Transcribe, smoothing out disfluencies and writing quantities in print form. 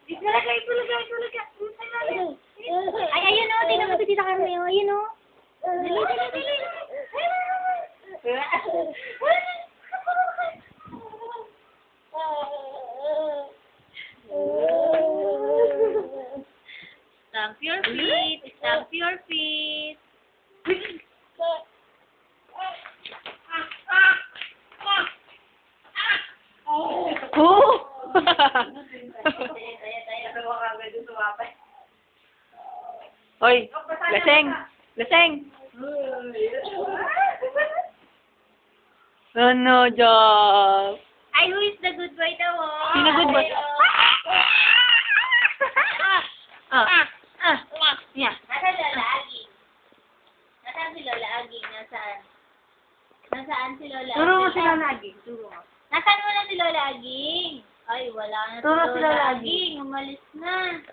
Itulaga. Ay, ayun o. Tingnan mo si Tita Carmen o. Ayun o. Dali. Stamp your feet. Stamp your feet. Oh! Hoy, laseng. Ano, Job? Ay, who is the good boy daw? Sino good boy? Yeah. Nasaan Lola Aging? Nasaan si Lola Aging? Nasaan si Lola Aging? Turo mo si Lola Aging. Turo mo. Nasaan mo na si Lola Aging? Ay, wala na si Turo si Lola Lola Aging. Umalis na.